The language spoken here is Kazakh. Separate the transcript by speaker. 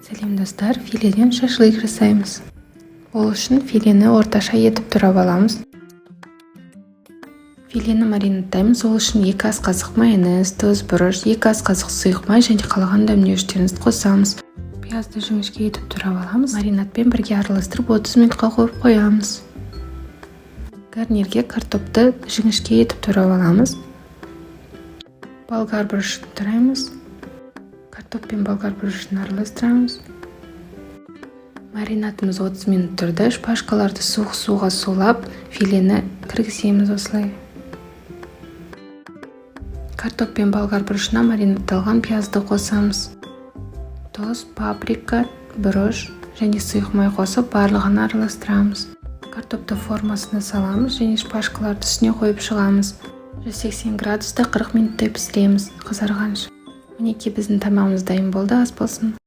Speaker 1: Сәлем достар, филеден шашлык жасаймыз. Ол үшін филені орташа етіп турап аламыз. Филені маринадтаймыз. Ол үшін 2 ас қасық майонез, тұз, бұрыш, 2 ас қасық сұйық май және қалаған дәмдеуіштеріңізді қосамыз. Пиязды жіңішке етіп турап аламыз. Маринадпен бірге араластырып 30 минутқа қойып қоямыз. Гарнирге картопты жіңішке етіп турап аламыз. Болгар бұрышын тураймыз. Картоп пен болгар бұрышын араластырамыз. Маринадымыз 30 минут тұрды. Шпажкаларды суық суға сулап, филені кіргіземіз осылай. Картоп пен болгар бұрышына маринадталған пиязды қосамыз. Тұз, паприка, бұрыш және сұйық май қосып, барлығын араластырамыз. Картопты формасына саламыз және шпажкаларды үстіне қойып шығамыз. 180 градуста 40 минуттай пісіреміз, қызарғанша. Мінекей біздің тамағымыз дайын болды, ас болсын.